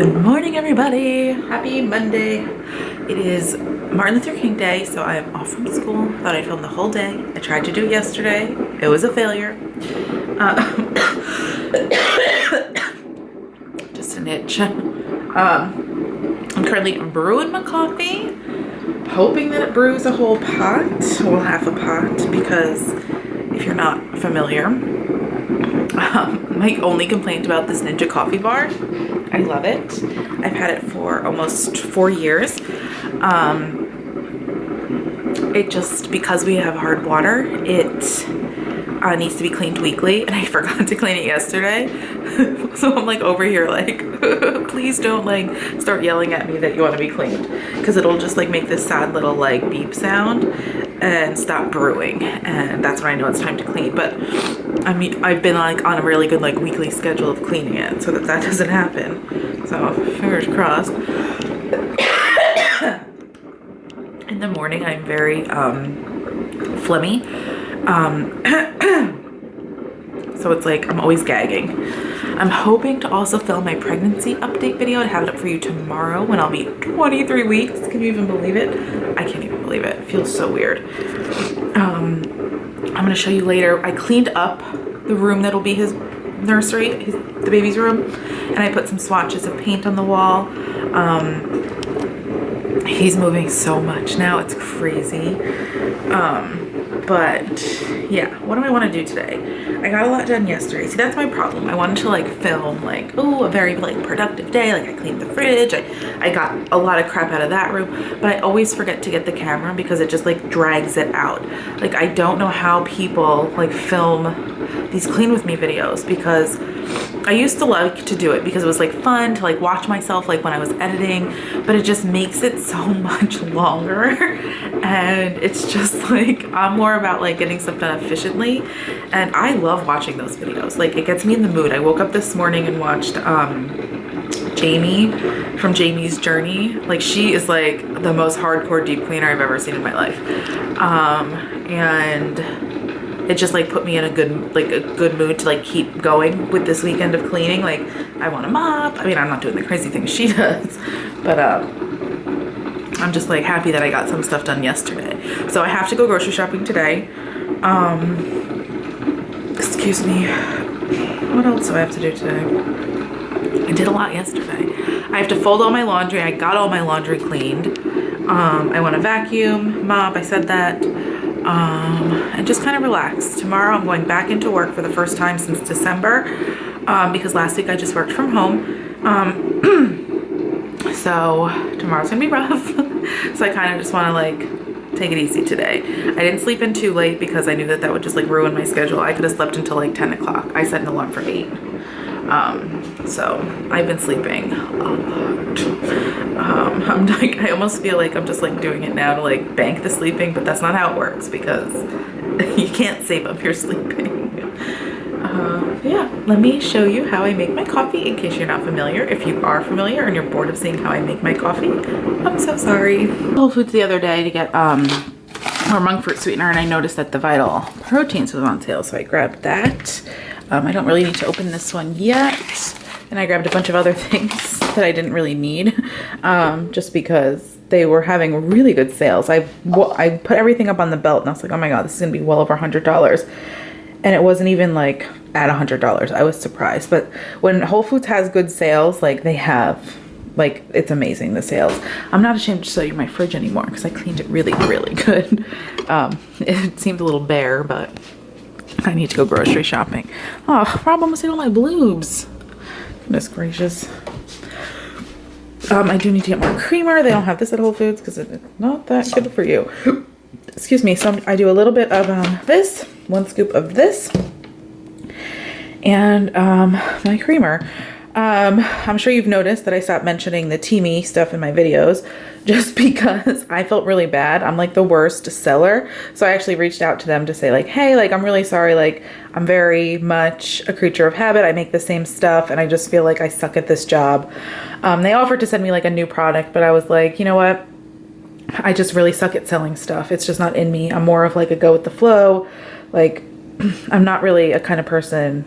Good morning, everybody. Happy Monday. It is Martin Luther King Day, so I am off from school. Thought I'd film the whole day. I tried to do it yesterday. It was a failure. Just an itch. I'm currently brewing my coffee, hoping that it brews a whole pot, well, half a pot, because if you're not familiar, my only complaint about this Ninja coffee bar, I love it. I've had it for almost 4 years. It just, because we have hard water, it needs to be cleaned weekly, and I forgot to clean it yesterday. So I'm like over here like, please don't like start yelling at me that you want to be cleaned, because it'll just like make this sad little like beep sound and stop brewing, and that's when I know it's time to clean. But I mean, I've been like on a really good like weekly schedule of cleaning it so that that doesn't happen. So fingers crossed. In the morning, I'm very phlegmy. So it's like I'm always gagging. I'm hoping to also film my pregnancy update video and have it up for you tomorrow when I'll be 23 weeks. Can you even believe it? I can't even believe it. It feels so weird. I'm gonna show you later. I cleaned up the room that'll be his nursery, the baby's room, and I put some swatches of paint on the wall. He's moving so much now, it's crazy. But yeah, what do I want to do today? I got a lot done yesterday. See, that's my problem. I wanted to like film like, oh, a very like productive day. Like I cleaned the fridge. I got a lot of crap out of that room, but I always forget to get the camera because it just like drags it out. Like I don't know how people like film these clean with me videos, because I used to like to do it because it was like fun to like watch myself like when I was editing, but it just makes it so much longer. And it's just like, I'm more about like getting stuff done efficiently, and I love watching those videos. Like it gets me in the mood. I woke up this morning and watched Jamie from Jamie's Journey. Like she is like the most hardcore deep cleaner I've ever seen in my life. And it just like put me in a good mood to like keep going with this weekend of cleaning. Like I want to mop. I mean, I'm not doing the crazy things she does, but I'm just like happy that I got some stuff done yesterday. So I have to go grocery shopping today. Excuse me. What else do I have to do today? I did a lot yesterday. I have to fold all my laundry. I got all my laundry cleaned. I want to vacuum, mop. I said that. And just kind of relax. Tomorrow I'm going back into work for the first time since December, because last week I just worked from home. So tomorrow's gonna be rough. So I kind of just want to like take it easy today. I didn't sleep in too late because I knew that that would just like ruin my schedule. I could have slept until like 10 o'clock. I set an alarm for 8. So I've been sleeping a lot. I'm like, I almost feel like I'm just like doing it now to like bank the sleeping, but that's not how it works, because you can't save up your sleeping. Yeah, let me show you how I make my coffee in case you're not familiar. If you are familiar and you're bored of seeing how I make my coffee, I'm so sorry. Whole Foods the other day to get more monk fruit sweetener, and I noticed that the Vital Proteins was on sale, so I grabbed that. I don't really need to open this one yet. And I grabbed a bunch of other things that I didn't really need, just because they were having really good sales. I put everything up on the belt, and I was like, oh my God, this is gonna be well over $100. And it wasn't even like at $100. I was surprised. But when Whole Foods has good sales, like they have, like it's amazing, the sales. I'm not ashamed to show you my fridge anymore because I cleaned it really, really good. It seemed a little bare, but I need to go grocery shopping. Oh, Rob almost ate all my bloobs. Goodness gracious. I do need to get more creamer. They don't have this at Whole Foods because it's not that good for you. Excuse me. So I do a little bit of this, 1 scoop of this, and my creamer. I'm sure you've noticed that I stopped mentioning the Teamy stuff in my videos just because I felt really bad. I'm like the worst seller. So I actually reached out to them to say like, hey, like, I'm really sorry. Like, I'm very much a creature of habit. I make the same stuff and I just feel like I suck at this job. They offered to send me like a new product, but I was like, you know what? I just really suck at selling stuff. It's just not in me. I'm more of like a go with the flow. Like, I'm not really a kind of person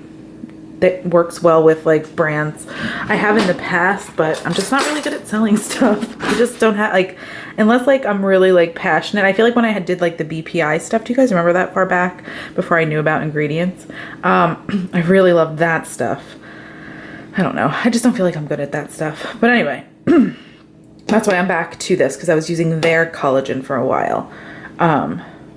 that works well with like brands. I have in the past, but I'm just not really good at selling stuff. I just don't have like, unless like I'm really like passionate. I feel like when I did like the BPI stuff, do you guys remember that far back before I knew about ingredients? I really love that stuff. I don't know. I just don't feel like I'm good at that stuff. But anyway, that's why I'm back to this, because I was using their collagen for a while.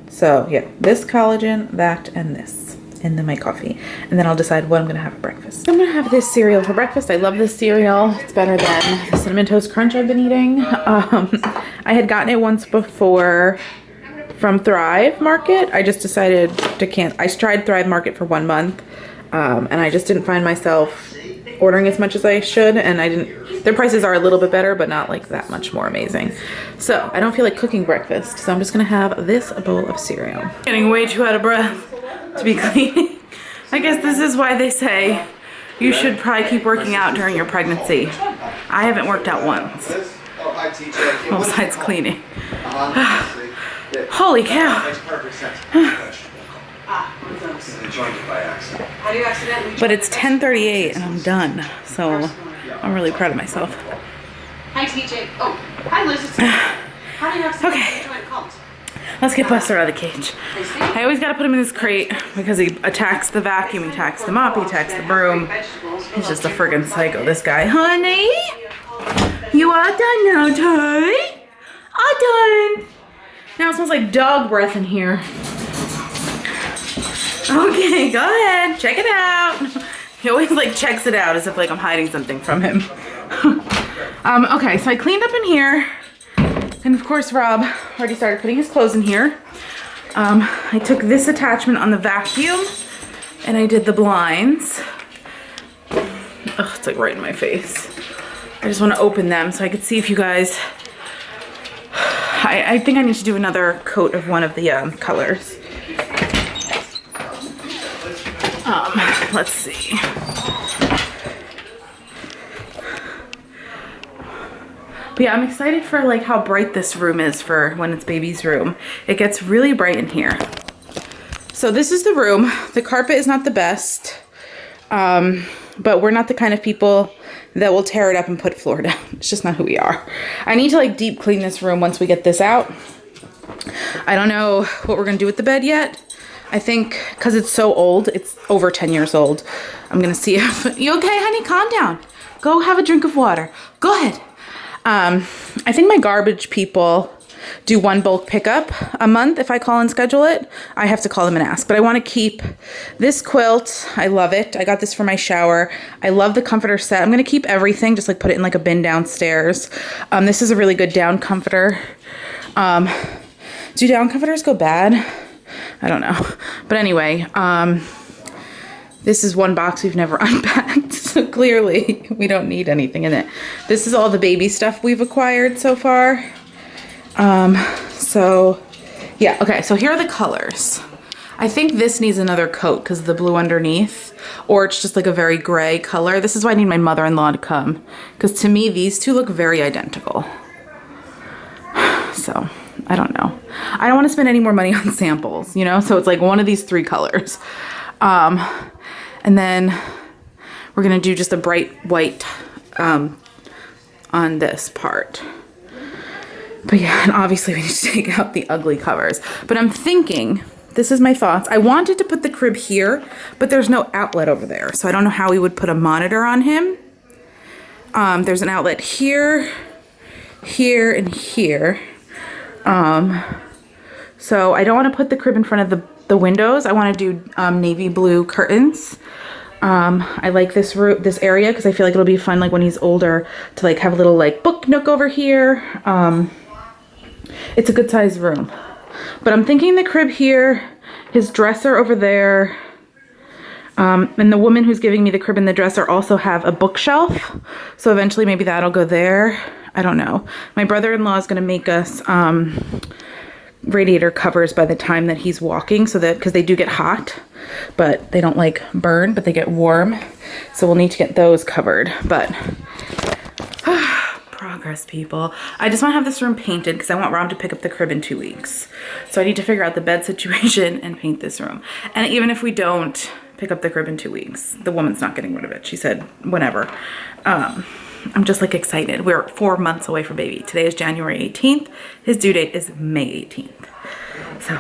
So yeah, this collagen, that, and this, and then my coffee. And then I'll decide what I'm gonna have for breakfast. I'm gonna have this cereal for breakfast. I love this cereal. It's better than the Cinnamon Toast Crunch I've been eating. I had gotten it once before from Thrive Market. I just decided to cancel. I tried Thrive Market for 1 month, and I just didn't find myself ordering as much as I should, and I didn't. Their prices are a little bit better, but not like that much more amazing. So I don't feel like cooking breakfast, so I'm just gonna have this bowl of cereal. Getting way too out of breath to be cleaning. I guess this is why they say you should probably keep working out during your pregnancy. I haven't worked out once, well, besides cleaning. Holy cow. But it's 10:38 and I'm done, so I'm really proud of myself. Hi TJ. Oh, hi Liz. How do you have okay, let's get Buster out of the cage. I always gotta put him in this crate because he attacks the vacuum, he attacks the mop, he attacks the broom. He's just a friggin' psycho, this guy. Honey, you are done now, Toy. All done. Now it smells like dog breath in here. Okay, go ahead, check it out. He always like checks it out as if like I'm hiding something from him. Okay, so I cleaned up in here, and of course Rob already started putting his clothes in here. I took this attachment on the vacuum and I did the blinds. Ugh, it's like right in my face. I just want to open them so I could see if you guys, I think I need to do another coat of one of the colors. Let's see. But yeah, I'm excited for like how bright this room is for when it's baby's room. It gets really bright in here. So this is the room. The carpet is not the best, but we're not the kind of people that will tear it up and put floor down. It's just not who we are. I need to like deep clean this room once we get this out. I don't know what we're gonna do with the bed yet. I think because it's so old, it's over 10 years old. I'm gonna see if, you okay, honey? Calm down. Go have a drink of water. Go ahead. I think my garbage people do 1 bulk pickup a month. If I call and schedule it, I have to call them and ask. But I want to keep this quilt. I love it. I got this for my shower. I love the comforter set. I'm going to keep everything, just like put it in like a bin downstairs. This is a really good down comforter. Do down comforters go bad? I don't know. But anyway, this is one box we've never unpacked, so clearly we don't need anything in it. This is all the baby stuff we've acquired so far. So yeah, okay, so here are the colors. I think this needs another coat because of the blue underneath, or it's just like a very gray color. This is why I need my mother-in-law to come, because to me, these two look very identical. So, I don't know. I don't want to spend any more money on samples, you know? So it's like one of these 3 colors. And then we're gonna do just a bright white on this part. But yeah, and obviously we need to take out the ugly covers. But I'm thinking, this is my thoughts. I wanted to put the crib here, but there's no outlet over there. So I don't know how we would put a monitor on him. There's an outlet here, here, and here. So I don't want to put the crib in front of the windows. I want to do navy blue curtains. I like this area because I feel like it'll be fun like when he's older to like have a little like book nook over here. It's a good sized room. But I'm thinking the crib here, his dresser over there, and the woman who's giving me the crib and the dresser also have a bookshelf. So eventually maybe that'll go there. I don't know. My brother-in-law is going to make us radiator covers by the time that he's walking, so that, because they do get hot, but they don't like burn, but they get warm. So we'll need to get those covered. But progress, people. I just want to have this room painted because I want Rob to pick up the crib in 2 weeks. So I need to figure out the bed situation and paint this room. And even if we don't pick up the crib in 2 weeks, the woman's not getting rid of it. She said whenever. I'm just like excited. We're 4 months away from baby. Today is January 18th. His due date is May 18th. So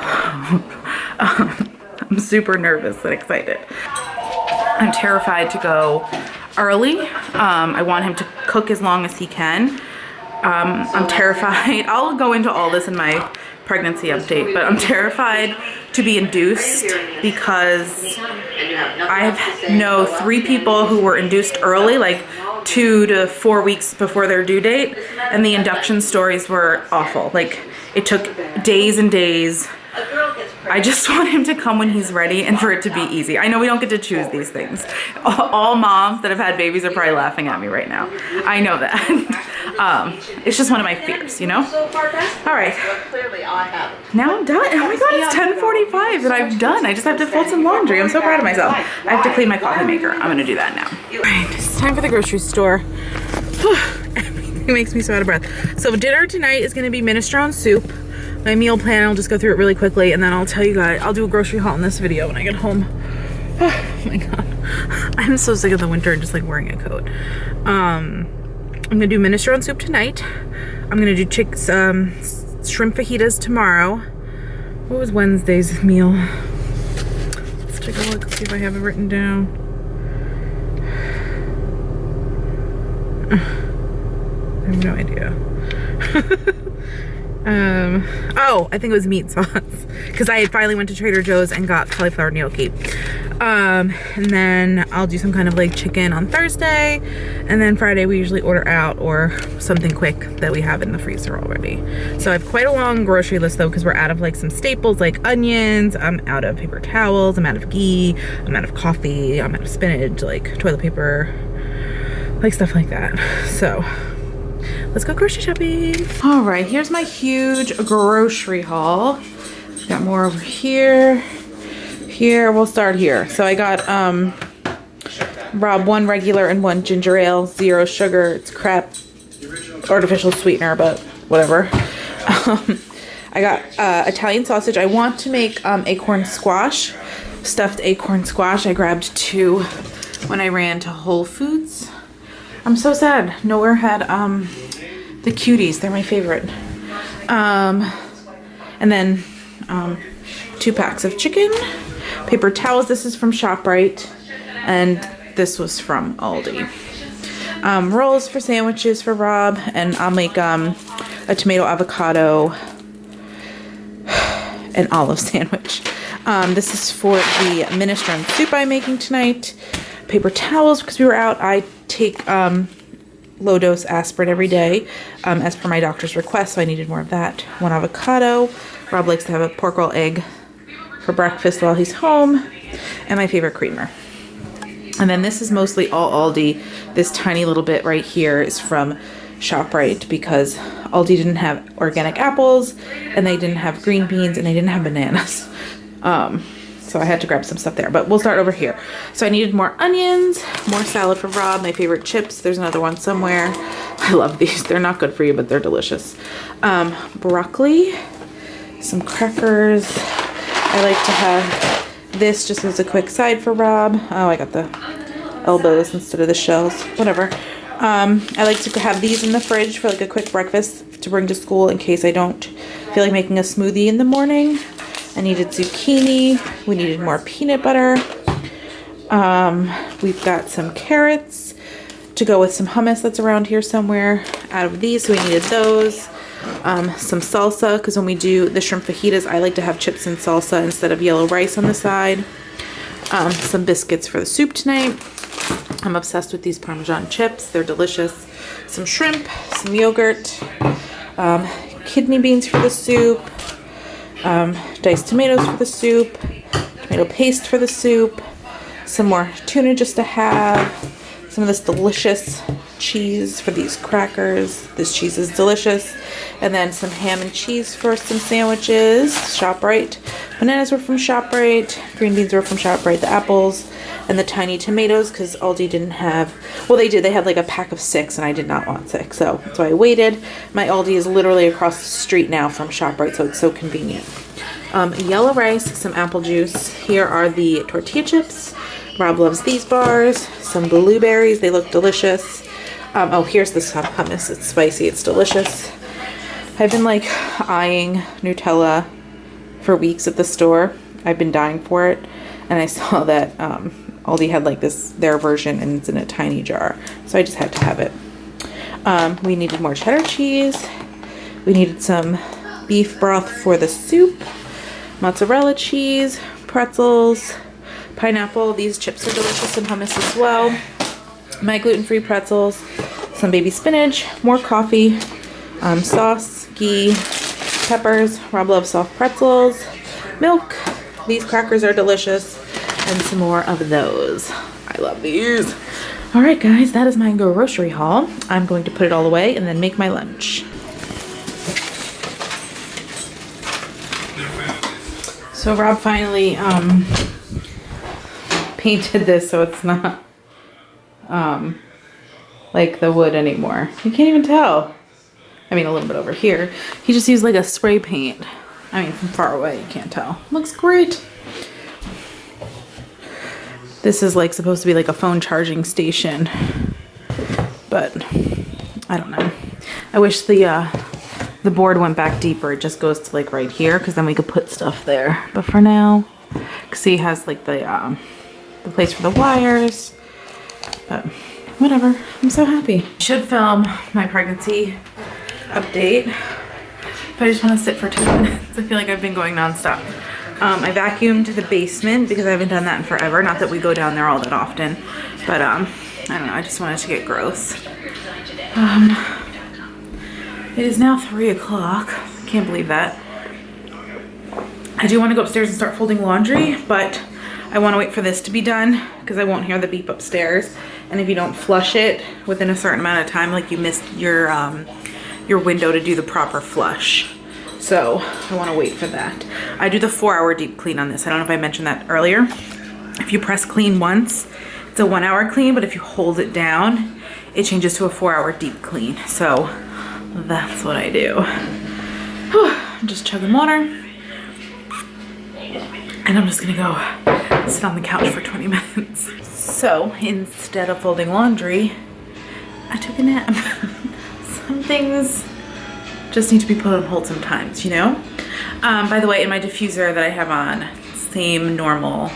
I'm super nervous and excited. I'm terrified to go early. I want him to cook as long as he can. I'm terrified. I'll go into all this in my pregnancy update, but I'm terrified to be induced because I know 3 people who were induced early, like 2 to 4 weeks before their due date, and the induction stories were awful. Like, it took days and days. I just want him to come when he's ready and for it to be easy. I know we don't get to choose these things. All moms that have had babies are probably laughing at me right now. I know that. It's just one of my fears, you know? All right. Now I'm done. Oh my God, it's 10:45 and I'm done. I just have to fold some laundry. I'm so proud of myself. I have to clean my coffee maker. I'm gonna do that now. All right, it's time for the grocery store. Everything makes me so out of breath. So dinner tonight is gonna be minestrone soup. My meal plan, I'll just go through it really quickly and then I'll tell you guys, I'll do a grocery haul in this video when I get home. Oh my God. I'm so sick of the winter and just like wearing a coat. I'm gonna do minestrone soup tonight. I'm gonna do shrimp fajitas tomorrow. What was Wednesday's meal? Let's take a look, see if I have it written down. I have no idea. Oh, I think it was meat sauce because I finally went to Trader Joe's and got cauliflower gnocchi. And then I'll do some kind of like chicken on Thursday, and then Friday we usually order out or something quick that we have in the freezer already. So I have quite a long grocery list though because we're out of like some staples like onions, I'm out of paper towels, I'm out of ghee, I'm out of coffee, I'm out of spinach, like toilet paper, like stuff like that. So let's go grocery shopping. All right, here's my huge grocery haul. Got more over here. Here, we'll start here. So I got Rob 1 regular and 1 ginger ale, 0 sugar. It's crap, artificial sweetener, but whatever. I got Italian sausage. I want to make acorn squash, stuffed acorn squash. I grabbed 2 when I ran to Whole Foods. I'm so sad. Nowhere had the cuties. They're my favorite. And then 2 packs of chicken, paper towels. This is from ShopRite, and this was from Aldi. Rolls for sandwiches for Rob, and I'll make a tomato avocado and olive sandwich. This is for the minestrone soup I'm making tonight. Paper towels because we were out. I take low dose aspirin every day as per my doctor's request, so I needed more of that. 1 avocado. Rob likes to have a pork roll egg for breakfast while he's home, and my favorite creamer. And then this is mostly all Aldi. This tiny little bit right here is from ShopRite because Aldi didn't have organic apples, and they didn't have green beans, and they didn't have bananas. So I had to grab some stuff there, but we'll start over here. So I needed more onions, more salad for Rob, my favorite chips. There's another one somewhere. I love these. They're not good for you, but they're delicious. Broccoli, some crackers. I like to have this just as a quick side for Rob. Oh, I got the elbows instead of the shells. Whatever. I like to have these in the fridge for like a quick breakfast to bring to school in case I don't feel like making a smoothie in the morning. I needed zucchini. We needed more peanut butter. We've got some carrots to go with some hummus that's around here somewhere out of these, so we needed those. Some salsa, because when we do the shrimp fajitas, I like to have chips and salsa instead of yellow rice on the side. Some biscuits for the soup tonight. I'm obsessed with these Parmesan chips. They're delicious. Some shrimp, some yogurt, kidney beans for the soup, diced tomatoes for the soup, tomato paste for the soup, some more tuna just to have, some of this delicious cheese for these crackers. This cheese is delicious. And then some ham and cheese for some sandwiches. ShopRite. Bananas were from ShopRite. Green beans were from ShopRite. The apples. and the tiny tomatoes because Aldi didn't have, well they did, they had like a pack of 6 and I did not want 6, so I waited. My Aldi is literally across the street now from ShopRite, so it's so convenient. Yellow rice, some apple juice. Here are the tortilla chips. Rob loves these bars. Some blueberries, they look delicious. Oh, here's the hummus. It's spicy, it's delicious. I've been like eyeing Nutella for weeks at the store. I've been dying for it, and I saw that Aldi had like their version, and it's in a tiny jar, so I just had to have it. We needed more cheddar cheese. We needed some beef broth for the soup, mozzarella cheese, pretzels, pineapple. These chips are delicious, and hummus as well. My gluten-free pretzels, some baby spinach, more coffee, sauce, ghee, peppers. Rob loves soft pretzels, milk. These crackers are delicious, and some more of those. I love these. All right, guys, that is my grocery haul. I'm going to put it all away and then make my lunch. So Rob finally painted this so it's not like the wood anymore. You can't even tell. I mean, a little bit over here. He just used like a spray paint. I mean, from far away, you can't tell. Looks great. This is like supposed to be like a phone charging station, but I don't know. I wish the board went back deeper. It just goes to like right here, because then we could put stuff there. But for now, see, he has like the place for the wires. But whatever. I'm so happy. Should film my pregnancy update, but I just want to sit for 2 minutes. I feel like I've been going nonstop. I vacuumed the basement because I haven't done that in forever. Not that we go down there all that often, but I don't know. I just wanted to get gross. It is now 3 o'clock. Can't believe that. I do want to go upstairs and start folding laundry, but I want to wait for this to be done because I won't hear the beep upstairs. And if you don't flush it within a certain amount of time, like you missed your window to do the proper flush. So I want to wait for that. I do the 4-hour deep clean on this. I don't know if I mentioned that earlier. If you press clean once, it's a 1-hour clean, but if you hold it down, it changes to a 4-hour deep clean. So that's what I do. I'm just chugging water. And I'm just gonna go sit on the couch for 20 minutes. So instead of folding laundry, I took a nap. Some things just need to be put on hold sometimes, you know? By the way, in my diffuser that I have on, same normal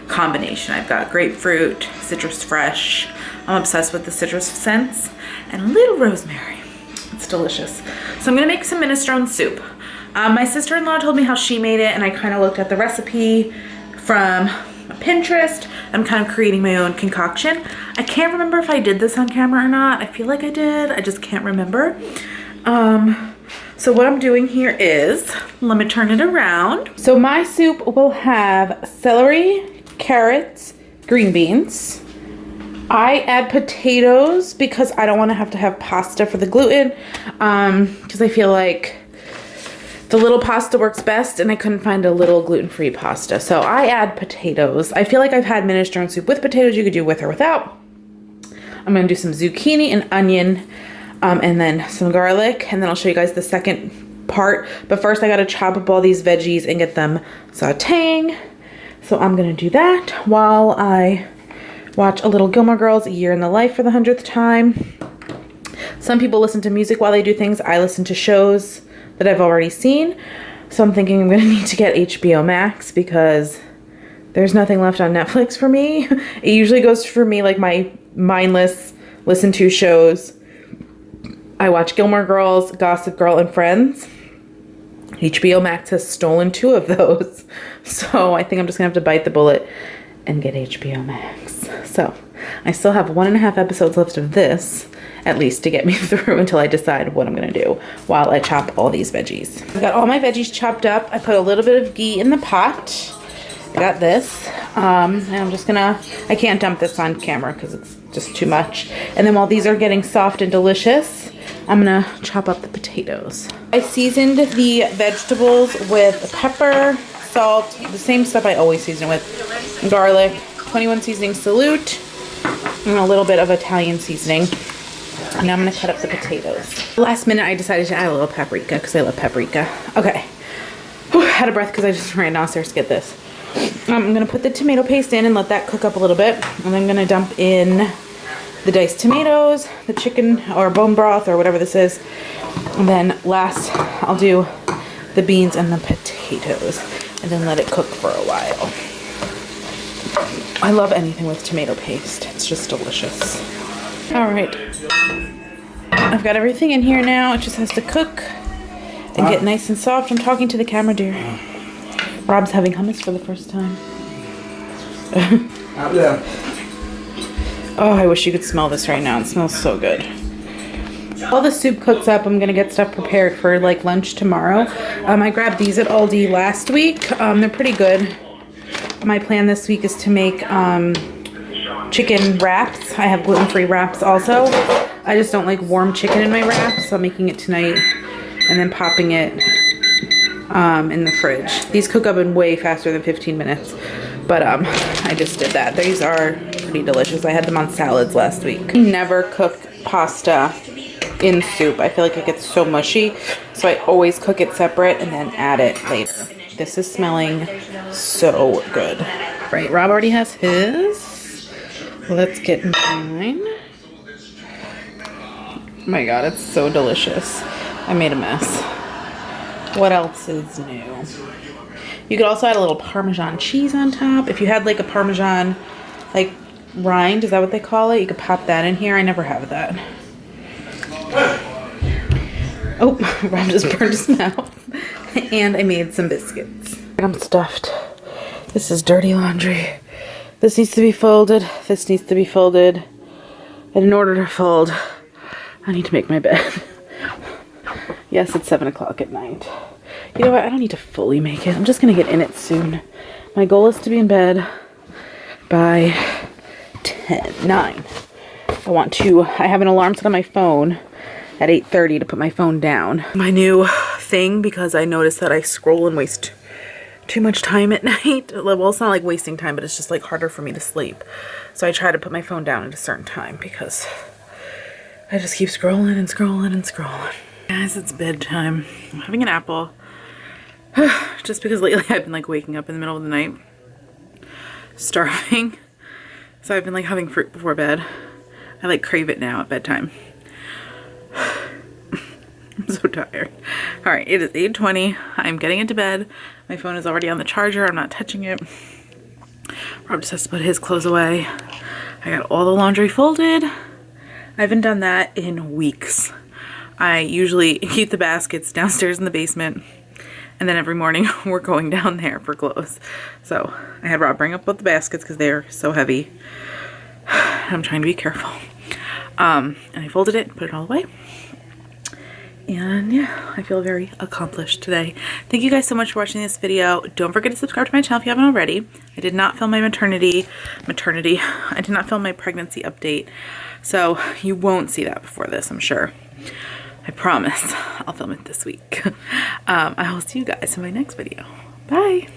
combination. I've got grapefruit, citrus fresh. I'm obsessed with the citrus scents, and a little rosemary. It's delicious. So I'm gonna make some minestrone soup. My sister-in-law told me how she made it, and I kind of looked at the recipe from Pinterest. I'm kind of creating my own concoction. I can't remember if I did this on camera or not. I feel like I did. I just can't remember. So what I'm doing here is, let me turn it around. So my soup will have celery, carrots, green beans. I add potatoes because I don't want to have pasta for the gluten, because I feel like the little pasta works best, and I couldn't find a little gluten-free pasta. So I add potatoes. I feel like I've had minestrone soup with potatoes. You could do with or without. I'm gonna do some zucchini and onion, and then some garlic, and then I'll show you guys the second part. But first I gotta chop up all these veggies and get them sauteing. So I'm gonna do that while I watch a little Gilmore Girls, A Year in the Life for the 100th time. Some people listen to music while they do things. I listen to shows that I've already seen. So I'm thinking I'm gonna need to get HBO Max because there's nothing left on Netflix for me. It usually goes for me like my mindless listen to shows. I watch Gilmore Girls, Gossip Girl, and Friends. HBO Max has stolen 2 of those. So I think I'm just gonna have to bite the bullet and get HBO Max. So I still have 1.5 episodes left of this, at least, to get me through until I decide what I'm gonna do while I chop all these veggies. I've got all my veggies chopped up. I put a little bit of ghee in the pot. I got this, and I'm just gonna, I can't dump this on camera because it's just too much. And then while these are getting soft and delicious, I'm gonna chop up the potatoes. I seasoned the vegetables with pepper, salt, the same stuff I always season with, garlic, 21 seasoning salute, and a little bit of Italian seasoning. And now I'm gonna cut up the potatoes. Last minute I decided to add a little paprika because I love paprika. Okay, whew, out of breath because I just ran downstairs to get this. I'm gonna put the tomato paste in and let that cook up a little bit. And I'm gonna dump in the diced tomatoes, the chicken or bone broth or whatever this is. And then last I'll do the beans and the potatoes and then let it cook for a while. I love anything with tomato paste. It's just delicious. All right. I've got everything in here now. It just has to cook and get nice and soft. I'm talking to the camera, dear. Rob's having hummus for the first time. Oh, I wish you could smell this right now. It smells so good. While the soup cooks up, I'm gonna get stuff prepared for like lunch tomorrow. I grabbed these at Aldi last week. They're pretty good. My plan this week is to make chicken wraps. I have gluten-free wraps also. I just don't like warm chicken in my wraps, so I'm making it tonight and then popping it in the fridge. These cook up in way faster than 15 minutes, but I just did that. These are pretty delicious. I had them on salads last week. I never cook pasta in soup. I feel like it gets so mushy, so I always cook it separate and then add it later. This is smelling so good. Right, Rob already has his. Let's get mine. Oh my god, it's so delicious. I made a mess. What else is new? You could also add a little Parmesan cheese on top. If you had like a Parmesan like rind, is that what they call it? You could pop that in here. I never have that. Oh, Rob just burned his mouth. And I made some biscuits. I'm stuffed. This is dirty laundry. This needs to be folded. This needs to be folded. And in order to fold, I need to make my bed. Yes, it's 7 o'clock at night. You know what? I don't need to fully make it. I'm just going to get in it soon. My goal is to be in bed by 9. I have an alarm set on my phone at 8:30 to put my phone down. My new thing, because I noticed that I scroll and waste too much time at night. Well, it's not like wasting time, but it's just like harder for me to sleep. So I try to put my phone down at a certain time because I just keep scrolling and scrolling and scrolling. Guys, it's bedtime. I'm having an apple. Just because lately I've been like waking up in the middle of the night, starving. So I've been like having fruit before bed. I like crave it now at bedtime. I'm so tired. All right, it is 8:20. I'm getting into bed. My phone is already on the charger. I'm not touching it. Rob just has to put his clothes away. I got all the laundry folded. I haven't done that in weeks. I usually keep the baskets downstairs in the basement, and then every morning we're going down there for clothes. So I had Rob bring up both the baskets because they're so heavy. I'm trying to be careful. And I folded it, put it all away. And yeah, I feel very accomplished today. Thank you guys so much for watching this video. Don't forget to subscribe to my channel if you haven't already. I did not film my I did not film my pregnancy update. So you won't see that before this, I'm sure. I promise I'll film it this week. I will see you guys in my next video. Bye.